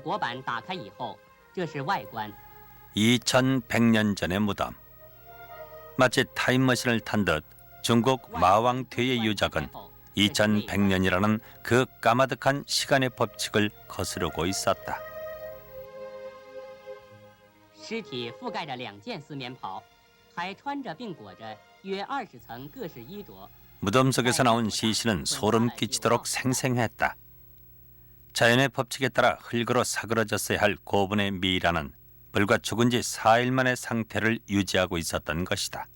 国版打开以后，这是外观。 2100년 전의 무덤. 마치 타임머신을 탄 듯 중국 마왕퇴의 유적은 2100년이라는 그 까마득한 시간의 법칙을 거스르고 있었다. 尸体覆盖着2件四棉袍，还穿着并裹着约20层各式衣着。 무덤 속에서 나온 시신은 소름 끼치도록 생생했다. 자연의 법칙에 따라 흙으로 사그러졌어야 할 고분의 미라는 불과 죽은 지 4일 만의 상태를 유지하고 있었던 것이다.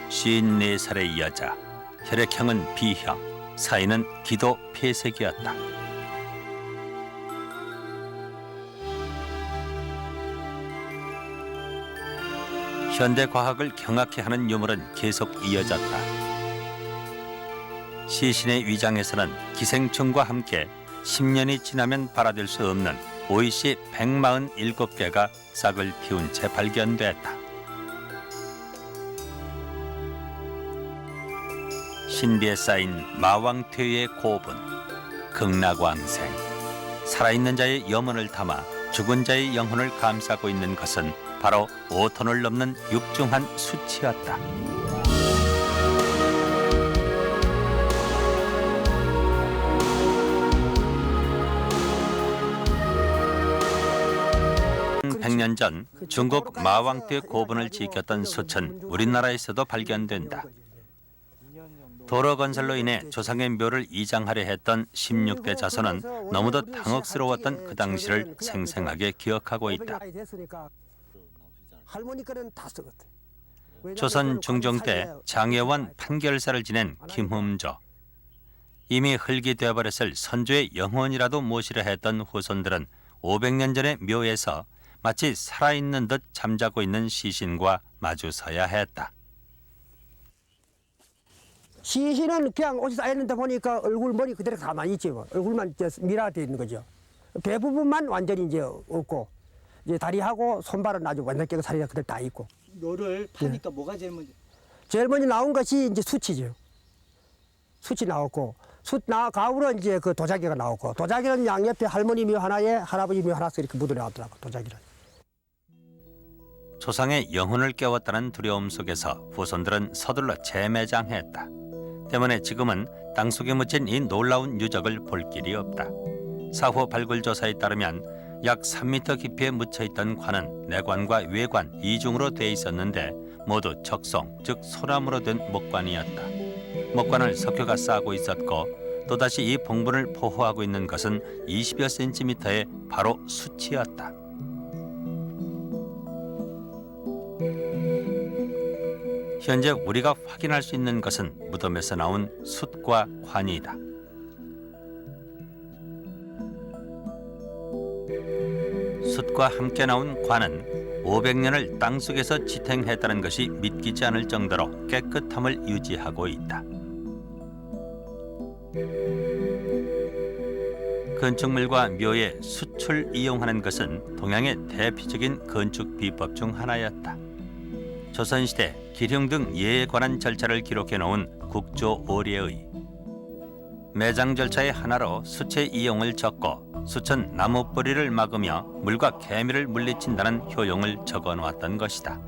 (54살의) 여자. 혈액형은 B형, 사인은 기도 폐색이었다. 현대 과학을 경악해 하는 유물은 계속 이어졌다. 시신의 위장에서는 기생충과 함께 10년이 지나면 발화될 수 없는 OEC 147개가 싹을 틔운 채 발견됐다. 신비에 쌓인 마왕퇴의 고분, 극락왕생. 살아있는 자의 염원을 담아 죽은 자의 영혼을 감싸고 있는 것은 바로 5톤을 넘는 육중한 수치였다. (100년) 전 중국 마왕퇴 고분을 지켰던 숯은 우리나라에서도 발견된다. 도로 건설로 인해 조상의 묘를 이장하려 했던 16대 자손은 너무도 당혹스러웠던 그 당시를 생생하게 기억하고 있다. 조선 중종 때 장혜원 판결사를 지낸 김흠조. 이미 흙이 되어버렸을 선조의 영혼이라도 모시려 했던 후손들은 500년 전의 묘에서 마치 살아있는 듯 잠자고 있는 시신과 마주서야 했다. 시신은 그냥 옷이 쌓였는데 보니까 얼굴 머리 그대로 가만히 있지 뭐. 얼굴만 미라가 되어 있는 거죠. 배 부분만 완전히 이제 없고 이제 다리하고 손발은 아주 완전 깨고 살이 그대로 다 있고. 묘를 파니까 뭐가 제일 먼저? 제일 먼저 나온 것이 이제 숯이죠. 숯이 나왔고 숯 가후로 이제 그 도자기가 나왔고 도자기는 양옆에 할머니 묘 하나에 할아버지 묘 하나씩 이렇게 묻어 나왔더라고 도자기를. 조상의 영혼을 깨웠다는 두려움 속에서 후손들은 서둘러 재매장했다. 때문에 지금은 땅속에 묻힌 이 놀라운 유적을 볼 길이 없다. 사후 발굴 조사에 따르면 약 3m 깊이에 묻혀있던 관은 내관과 외관 이중으로 돼 있었는데 모두 적송, 즉 소나무로 된 목관이었다. 목관을 석효가 싸고 있었고 또다시 이 봉분을 보호하고 있는 것은 20여 센티미터의 바로 숯이었다. 현재 우리가 확인할 수 있는 것은 무덤에서 나온 숯과 관이다. 숯과 함께 나온 관은 500년을 땅속에서 지탱했다는 것이 믿기지 않을 정도로 깨끗함을 유지하고 있다. 건축물과 묘에 숯을 이용하는 것은 동양의 대표적인 건축 비법 중 하나였다. 조선시대 기룡 등 예에 관한 절차를 기록해 놓은 국조 오례의 매장 절차의 하나로 숯의 이용을 적고 숯은 나무 뿌리를 막으며 물과 개미를 물리친다는 효용을 적어 놓았던 것이다.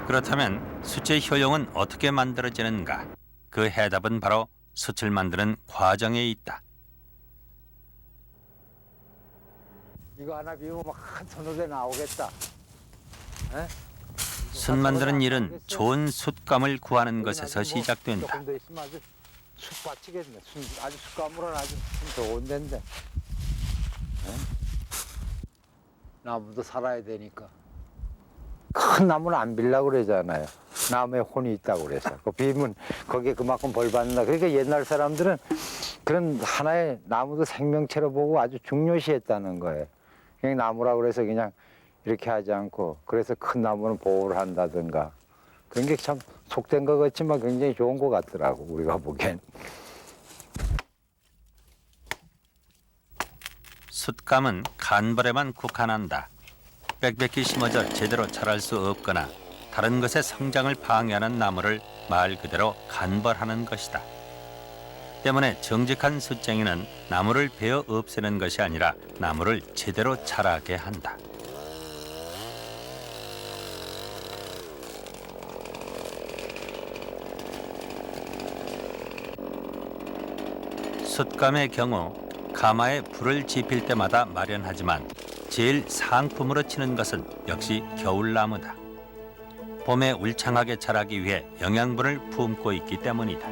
그렇다면 숯의 효용은 어떻게 만들어지는가? 그 해답은 바로 숯을 만드는 과정에 있다. 이거 하나 비우면 한 서너 개 나오겠다. 에? 숯 만드는 일은 좋은 숯감을 구하는 것에서 시작된다. 조금 더 있으면 아주 숯 받치겠네. 아주 숯감으로는 아주 좋은 데인데. 에? 나무도 살아야 되니까. 큰 나무는 안 빌려고 그러잖아요. 나무에 혼이 있다고 그래서. 그 비면 거기에 그만큼 벌 받는다. 그러니까 옛날 사람들은 그런 하나의 나무도 생명체로 보고 아주 중요시했다는 거예요. 그냥 나무라고 그래서 그냥 이렇게 하지 않고 그래서 큰 나무는 보호를 한다든가 그런 게 참 속된 것 같지만 굉장히 좋은 것 같더라고 우리가 보기엔. 숯감은 간벌에만 국한한다. 빽빽히 심어져 제대로 자랄 수 없거나 다른 것의 성장을 방해하는 나무를 말 그대로 간벌하는 것이다. 때문에 정직한 숯쟁이는 나무를 베어 없애는 것이 아니라 나무를 제대로 자라게 한다. 숯감의 경우 가마에 불을 지필 때마다 마련하지만 제일 상품으로 치는 것은 역시 겨울나무다. 봄에 울창하게 자라기 위해 영양분을 품고 있기 때문이다.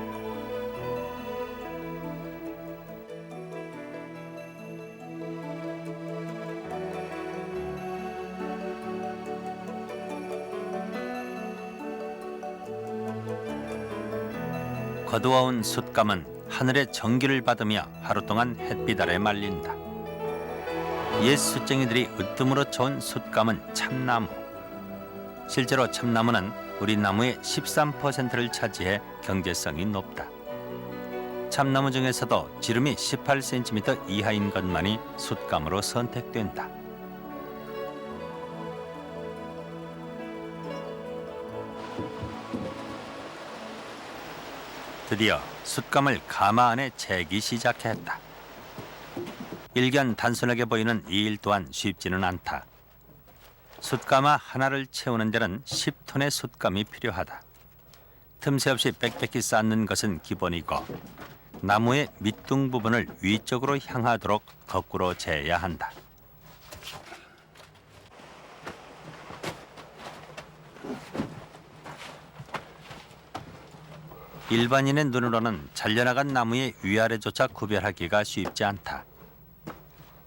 거두어온 숯감은 하늘의 전기를 받으며 하루 동안 햇빛 아래 말린다. 옛 숯쟁이들이 으뜸으로 쳐온 숯감은 참나무. 실제로 참나무는 우리 나무의 13%를 차지해 경제성이 높다. 참나무 중에서도 지름이 18cm 이하인 것만이 숯감으로 선택된다. 드디어 숯감을 가마 안에 채기 시작했다. 일견 단순하게 보이는 이 일 또한 쉽지는 않다. 숯가마 하나를 채우는 데는 10톤의 숯감이 필요하다. 틈새 없이 빽빽히 쌓는 것은 기본이고 나무의 밑둥 부분을 위쪽으로 향하도록 거꾸로 재야 한다. 일반인의 눈으로는 잘려나간 나무의 위아래조차 구별하기가 쉽지 않다.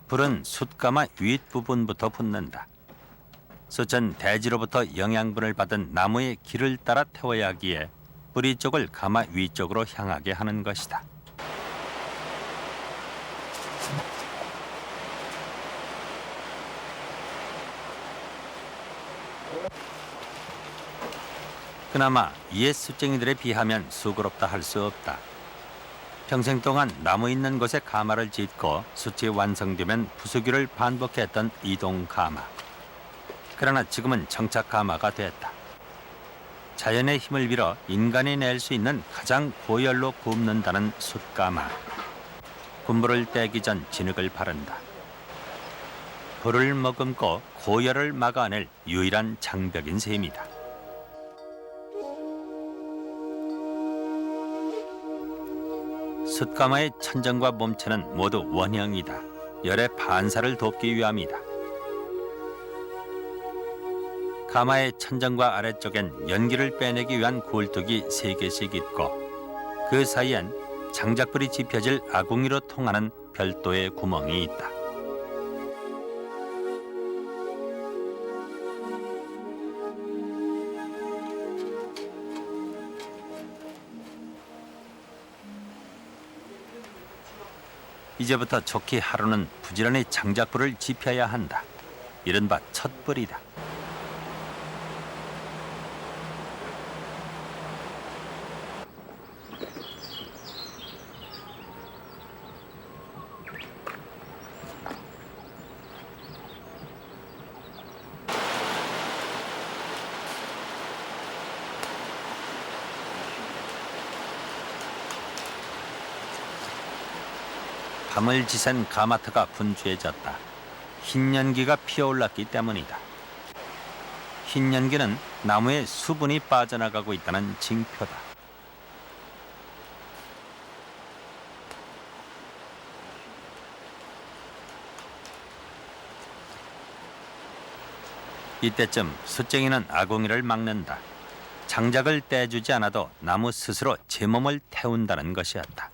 불은 숯가마 윗부분부터 붙는다. 숯은 대지로부터 영양분을 받은 나무의 길을 따라 태워야 하기에 뿌리 쪽을 가마 위쪽으로 향하게 하는 것이다. 그나마 옛 숯쟁이들에 비하면 수고롭다 할 수 없다. 평생 동안 나무 있는 곳에 가마를 짓고 숯이 완성되면 부수기를 반복했던 이동 가마. 그러나 지금은 정착 가마가 됐다. 자연의 힘을 빌어 인간이 낼 수 있는 가장 고열로 굽는다는 숯가마. 군불을 떼기 전 진흙을 바른다. 불을 머금고 고열을 막아낼 유일한 장벽인 셈이다. 숯가마의 천정과 몸체는 모두 원형이다. 열의 반사를 돕기 위함이다. 가마의 천정과 아래쪽엔 연기를 빼내기 위한 굴뚝이 3개씩 있고 그 사이엔 장작불이 지펴질 아궁이로 통하는 별도의 구멍이 있다. 이제부터 좋게 하루는 부지런히 장작불을 지펴야 한다. 이른바 첫불이다. 밤을 지샌 가마터가 분주해졌다. 흰 연기가 피어올랐기 때문이다. 흰 연기는 나무에 수분이 빠져나가고 있다는 징표다. 이때쯤 숯쟁이는 아궁이를 막는다. 장작을 떼주지 않아도 나무 스스로 제 몸을 태운다는 것이었다.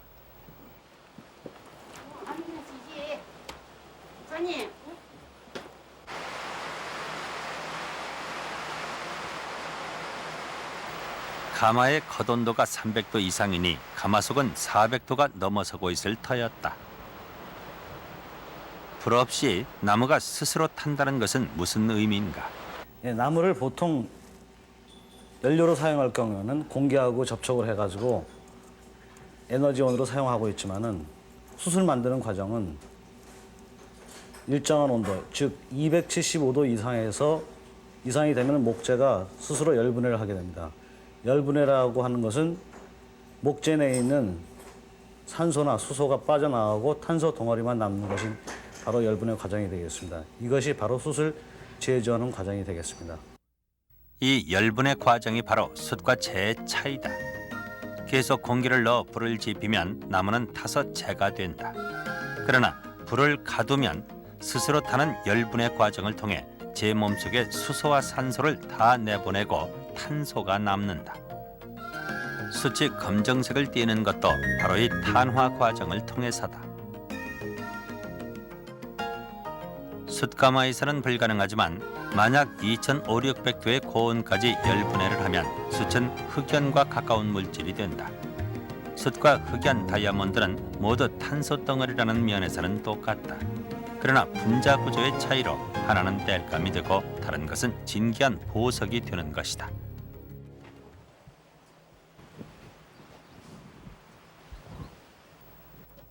가마의 컷온도가 300도 이상이니 가마속은 400도가 넘어서고 있을 터였다. 불 없이 나무가 스스로 탄다는 것은 무슨 의미인가? 예, 나무를 보통 연료로 사용할 경우에는 공기하고 접촉을 해가지고 에너지원으로 사용하고 있지만은 숯을 만드는 과정은 일정한 온도, 즉 275도 이상이 되면 목재가 스스로 열분해를 하게 됩니다. 열분해라고 하는 것은 목재 내에 있는 산소나 수소가 빠져나가고 탄소 덩어리만 남는 것이 바로 열분해 과정이 되겠습니다. 이것이 바로 숯을 제조하는 과정이 되겠습니다. 이 열분의 과정이 바로 숯과 재의 차이다. 계속 공기를 넣어 불을 지피면 나무는 타서 재가 된다. 그러나 불을 가두면 스스로 타는 열분의 과정을 통해 재 몸속에 수소와 산소를 다 내보내고 탄소가 남는다. 숯이 검정색을 띠는 것도 바로 이 탄화 과정을 통해서다. 숯가마에서는 불가능하지만 만약 2500~600도의 고온까지 열분해를 하면 숯은 흑연과 가까운 물질이 된다. 숯과 흑연, 다이아몬드는 모두 탄소 덩어리라는 면에서는 똑같다. 그러나 분자 구조의 차이로 하나는 땔감이 되고 다른 것은 진기한 보석이 되는 것이다.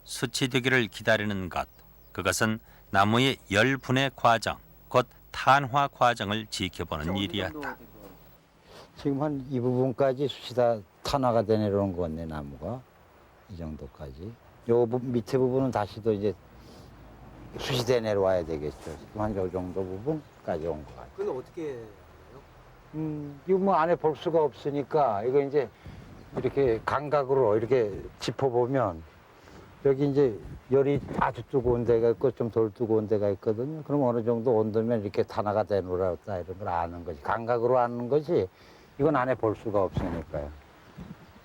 숯이 되기를 기다리는 것, 그것은 나무의 열분해 과정, 곧 탄화 과정을 지켜보는 일이었다. 지금 한 이 부분까지 숯이 다 탄화가 돼 내려오는 것 같네, 나무가. 이 정도까지. 밑에 부분은 다시 또 이제 숯이 돼 내려와야 되겠죠. 지금 한 요 정도 부분까지 온 것 같아요. 그건 어떻게 해요? 이거 뭐 안에 볼 수가 없으니까 이거 이제 이렇게 감각으로 이렇게 짚어보면 여기 이제 열이 아주 뜨거운 데가 있고 좀 덜 뜨거운 데가 있거든요. 그럼 어느 정도 온도면 이렇게 탄화가 되노라다 이런 걸 아는 거지. 감각으로 아는 거지. 이건 안에 볼 수가 없으니까요.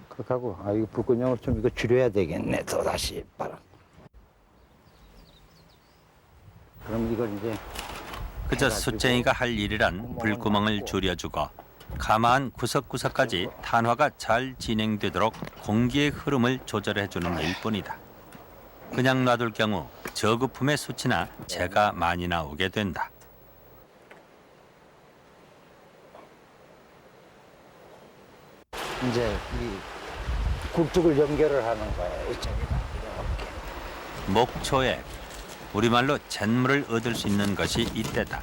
그렇게 하고 이거 불끈형을 좀 이거 줄여야 되겠네. 더 다시 바람. 그럼 이걸 이제 그저 숯쟁이가 할 일이란 불구멍을 줄여주고 가마한 구석구석까지 탄화가 잘 진행되도록 공기의 흐름을 조절해주는 일뿐이다. 그냥 놔둘 경우 저급품의 숯이나 재가 많이 나오게 된다. 이제 이 굴뚝을 연결을 하는 거예요. 이쪽에다 이렇게. 목초액, 우리말로 잿물을 얻을 수 있는 것이 이때다.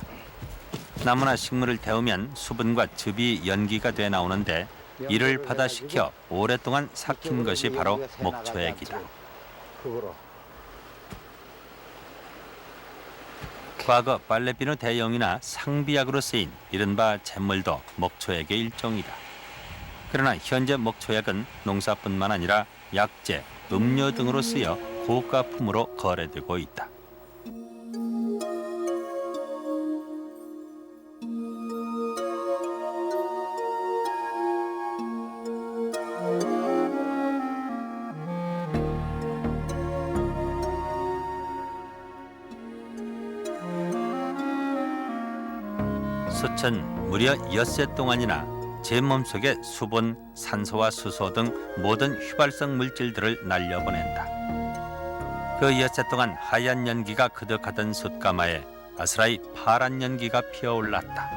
나무나 식물을 태우면 수분과 즙이 연기가 돼 나오는데 이를 받아식혀 오랫동안 삭힌 것이 바로 목초액이다. 그거로. 과거 빨래비누 대용이나 상비약으로 쓰인 이른바 잿물도 목초액의 일종이다. 그러나 현재 목초액은 농사뿐만 아니라 약재, 음료 등으로 쓰여 고가품으로 거래되고 있다. 숯은 무려 엿새 동안이나 제 몸속에 수분, 산소와 수소 등 모든 휘발성 물질들을 날려보낸다. 그 엿새 동안 하얀 연기가 그득하던 숯가마에 아스라이 파란 연기가 피어올랐다.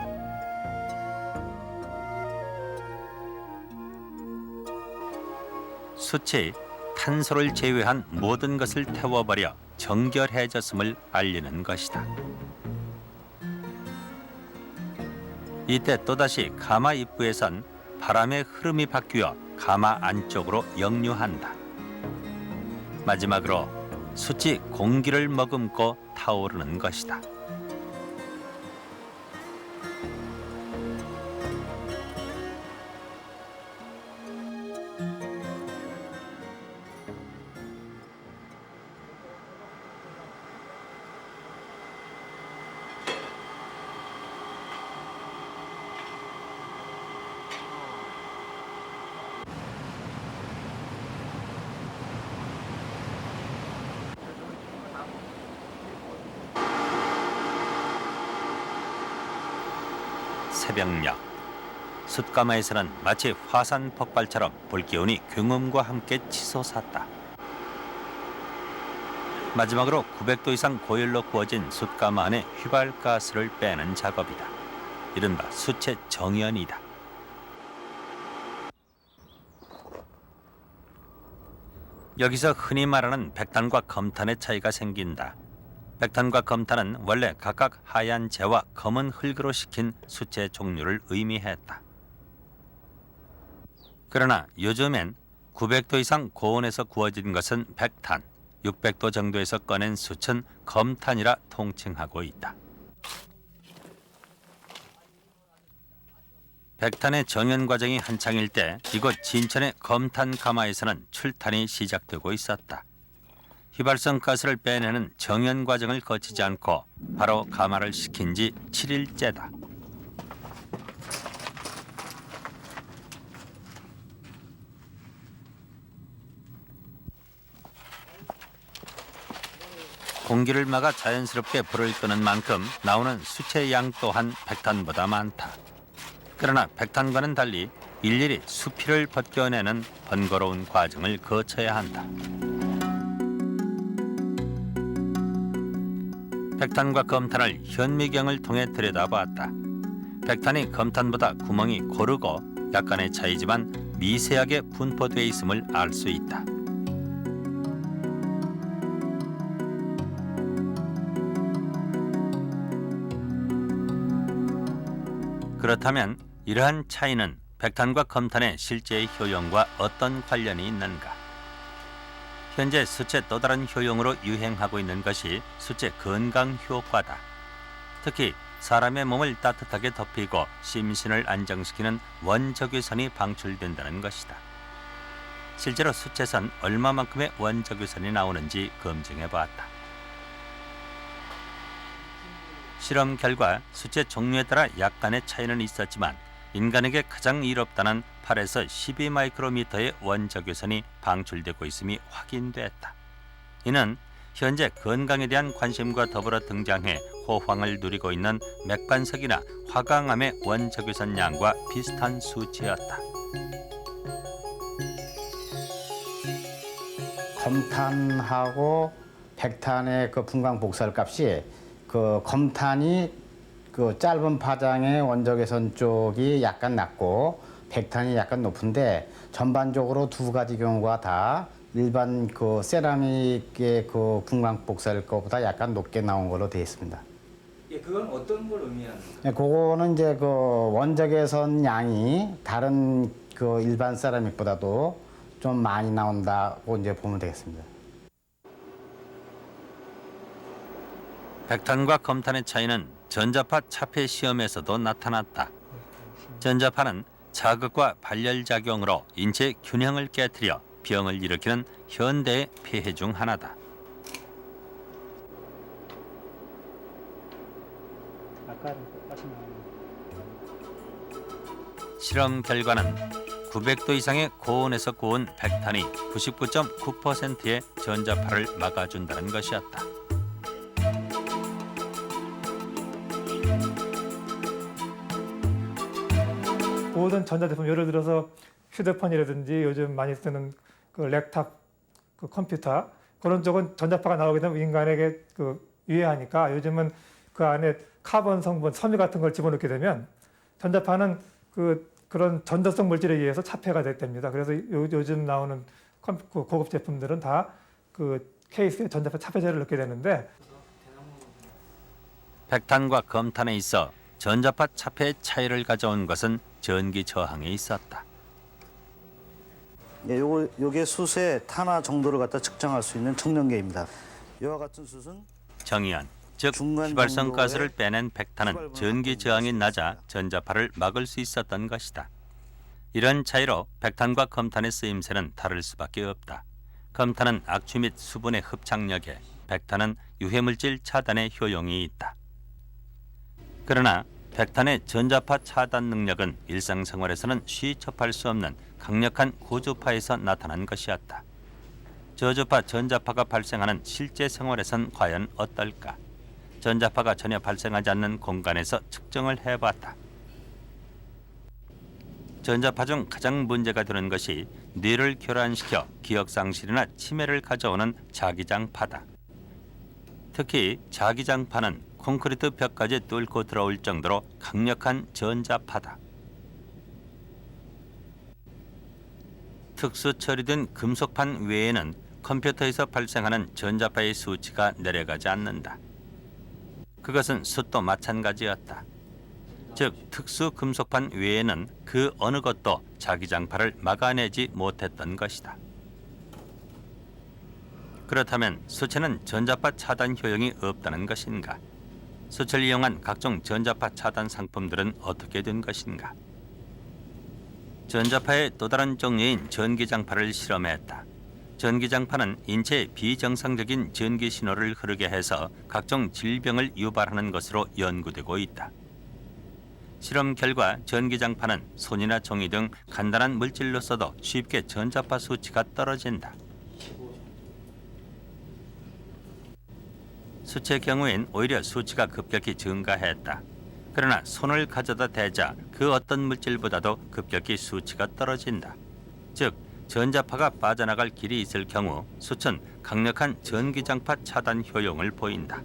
숯이 탄소를 제외한 모든 것을 태워버려 정결해졌음을 알리는 것이다. 이때 또다시 가마 입구에선 바람의 흐름이 바뀌어 가마 안쪽으로 역류한다. 마지막으로 숯이 공기를 머금고 타오르는 것이다. 새벽녘 숯가마에서는 마치 화산 폭발처럼 불기운이 굉음과 함께 치솟았다. 마지막으로 900도 이상 고열로 구워진 숯가마 안에 휘발가스를 빼는 작업이다. 이른바 숯의 정연이다. 여기서 흔히 말하는 백탄과 검탄의 차이가 생긴다. 백탄과 검탄은 원래 각각 하얀 재와 검은 흙으로 식힌 수채 종류를 의미했다. 그러나 요즘엔 900도 이상 고온에서 구워진 것은 백탄, 600도 정도에서 꺼낸 숯은 검탄이라 통칭하고 있다. 백탄의 정연 과정이 한창일 때 이곳 진천의 검탄 가마에서는 출탄이 시작되고 있었다. 휘발성 가스를 빼내는 정연 과정을 거치지 않고 바로 가마를 식힌 지 7일째다. 공기를 막아 자연스럽게 불을 끄는 만큼 나오는 수채 양 또한 백탄보다 많다. 그러나 백탄과는 달리 일일이 수피를 벗겨내는 번거로운 과정을 거쳐야 한다. 백탄과 검탄을 현미경을 통해 들여다보았다. 백탄이 검탄보다 구멍이 고르고 약간의 차이지만 미세하게 분포되어 있음을 알 수 있다. 그렇다면 이러한 차이는 백탄과 검탄의 실제 효용과 어떤 관련이 있는가? 현재 수채 또 다른 효용으로 유행하고 있는 것이 수채 건강 효과다. 특히 사람의 몸을 따뜻하게 덮이고 심신을 안정시키는 원적외선이 방출된다는 것이다. 실제로 수채선 얼마만큼의 원적외선이 나오는지 검증해 보았다. 실험 결과 수채 종류에 따라 약간의 차이는 있었지만 인간에게 가장 이롭다는 8에서 12 마이크로미터의 원적외선이 방출되고 있음이 확인됐다. 이는 현재 건강에 대한 관심과 더불어 등장해 호황을 누리고 있는 맥반석이나 화강암의 원적외선 양과 비슷한 수치였다. 검탄하고 백탄의 그 분광 복사율 값이 그 검탄이 그 짧은 파장의 원적외선 쪽이 약간 낮고 백탄이 약간 높은데 전반적으로 두 가지 경우가 다 일반 그 세라믹의 그 분광 복사율 거보다 약간 높게 나온 걸로 되어 있습니다. 예, 그건 어떤 걸 의미하는 거예요? 네, 그거는 이제 그 원적외선 양이 다른 그 일반 세라믹보다도 좀 많이 나온다고 이제 보면 되겠습니다. 백탄과 검탄의 차이는 전자파 차폐 시험에서도 나타났다. 전자파는 자극과 발열작용으로 인체 균형을 깨트려 병을 일으키는 현대의 폐해 중 하나다. 실험 결과는 900도 이상의 고온에서 구운 백탄이 99.9%의 전자파를 막아준다는 것이었다. 모든 전자제품 예를 들어서 휴대폰이라든지 요즘 많이 쓰는 그 랩탑 그 컴퓨터 그런 쪽은 전자파가 나오게 되면 인간에게 그 유해하니까 요즘은 그 안에 카본 성분, 섬유 같은 걸 집어넣게 되면 전자파는 그런 전자성 물질에 의해서 차폐가 됩니다. 그래서 요즘 나오는 고급 제품들은 다 그 케이스에 전자파 차폐제를 넣게 되는데 백탄과 검탄에 있어 전자파 차폐의 차이를 가져온 것은 전기 저항에 있었다. 예, 요게 숯의 탄화 정도를 갖다 측정할 수 있는 청량계입니다. 이와 같은 숯은 정의연, 즉 중간 휘발성 정도의 가스를 빼낸 백탄은 전기 저항이 낮아 전자파를 막을 수 있었던 것이다. 이런 차이로 백탄과 검탄의 쓰임새는 다를 수밖에 없다. 검탄은 악취 및 수분의 흡착력에, 백탄은 유해물질 차단의 효용이 있다. 그러나 백탄의 전자파 차단 능력은 일상생활에서는 쉬이 접할 수 없는 강력한 고주파에서 나타난 것이었다. 저주파 전자파가 발생하는 실제 생활에선 과연 어떨까? 전자파가 전혀 발생하지 않는 공간에서 측정을 해봤다. 전자파 중 가장 문제가 되는 것이 뇌를 교란시켜 기억상실이나 치매를 가져오는 자기장파다. 특히 자기장파는 콘크리트 벽까지 뚫고 들어올 정도로 강력한 전자파다. 특수 처리된 금속판 외에는 컴퓨터에서 발생하는 전자파의 수치가 내려가지 않는다. 그것은 숯도 마찬가지였다. 즉 특수 금속판 외에는 그 어느 것도 자기장파를 막아내지 못했던 것이다. 그렇다면 수채는 전자파 차단 효용이 없다는 것인가? 수채를 이용한 각종 전자파 차단 상품들은 어떻게 된 것인가? 전자파의 또 다른 종류인 전기장파를 실험했다. 전기장파는 인체에 비정상적인 전기 신호를 흐르게 해서 각종 질병을 유발하는 것으로 연구되고 있다. 실험 결과 전기장파는 손이나 종이 등 간단한 물질로 써도 쉽게 전자파 수치가 떨어진다. 수치의 경우엔 오히려 수치가 급격히 증가했다. 그러나 손을 가져다 대자 그 어떤 물질보다도 급격히 수치가 떨어진다. 즉 전자파가 빠져나갈 길이 있을 경우 수치는 강력한 전기장파 차단 효용을 보인다.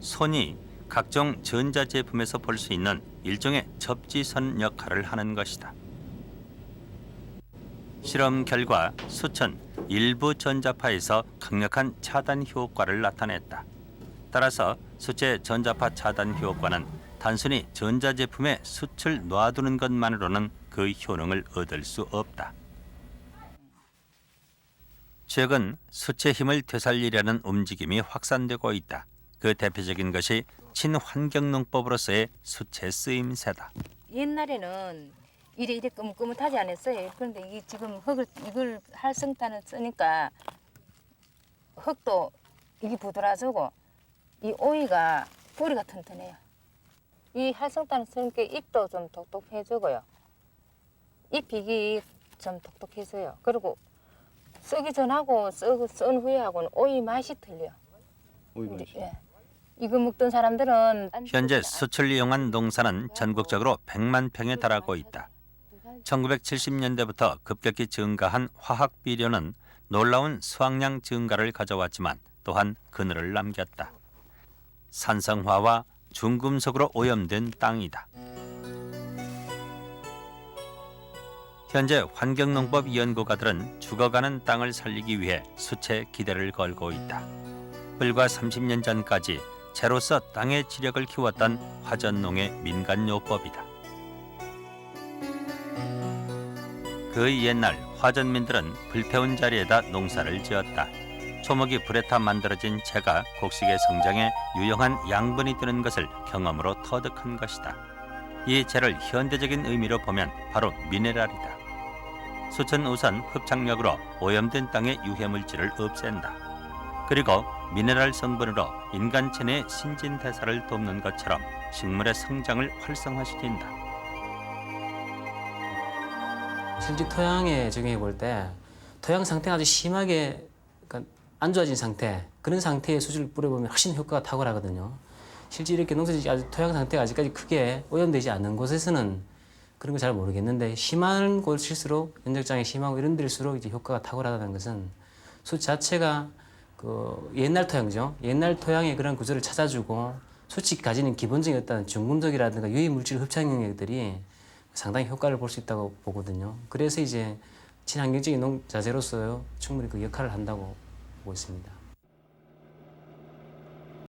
손이 각종 전자제품에서 볼 수 있는 일종의 접지선 역할을 하는 것이다. 실험 결과 수치는 일부 전자파에서 강력한 차단 효과를 나타냈다. 따라서 수치의 전자파 차단 효과는 단순히 전자제품에 숯을 놔두는 것만으로는 그 효능을 얻을 수 없다. 최근 수치의 힘을 되살리려는 움직임이 확산되고 있다. 그 대표적인 것이 친환경농법으로서의 수채 쓰임새다. 옛날에는 이래 끔끔하지 않았어요. 그런데 이게 지금 이걸 활성탄을 쓰니까 흙도 이게 부드러워지고 이 오이가 뿌리가 튼튼해요. 이 활성탄을 쓰니까 잎도 좀 똑똑해지고요. 잎이 좀 똑똑해져요. 그리고 쓰기 전하고 쓴 후에하고는 오이 맛이 틀려. 오이 맛이. 예. 이거 먹던 사람들은 현재 수치를 이용한 농사는 전국적으로 100만 평에 달하고 있다. 1970년대부터 급격히 증가한 화학 비료는 놀라운 수확량 증가를 가져왔지만 또한 그늘을 남겼다. 산성화와 중금속으로 오염된 땅이다. 현재 환경농법 연구가들은 죽어가는 땅을 살리기 위해 수채에 기대를 걸고 있다. 불과 30년 전까지 채로서 땅의 지력을 키웠던 화전농의 민간요법이다. 그 옛날 화전민들은 불태운 자리에다 농사를 지었다. 초목이 불에 타 만들어진 채가 곡식의 성장에 유용한 양분이 되는 것을 경험으로 터득한 것이다. 이 채를 현대적인 의미로 보면 바로 미네랄이다. 수채는 우선 흡착력으로 오염된 땅의 유해물질을 없앤다. 그리고 미네랄 성분으로 인간 체내의 신진대사를 돕는 것처럼 식물의 성장을 활성화시킨다. 실제 토양에 적용해 볼 때 토양 상태가 아주 심하게 안 좋아진 상태, 그런 상태의 수질을 뿌려보면 훨씬 효과가 탁월하거든요. 실제 이렇게 농사짓기 아주 토양 상태가 아직까지 크게 오염되지 않는 곳에서는 그런 거 잘 모르겠는데 심한 곳일수록 면적장이 심하고 이런 데일수록 이제 효과가 탁월하다는 것은 숯 자체가 그 옛날 토양이죠. 옛날 토양의 그런 구조를 찾아주고 숯이 가지는 기본적인 어떤 중금속이라든가 유해 물질 흡착 영역들이 상당히 효과를 볼 수 있다고 보거든요. 그래서 이제 친환경적인 농자재로서 충분히 그 역할을 한다고 보고 있습니다.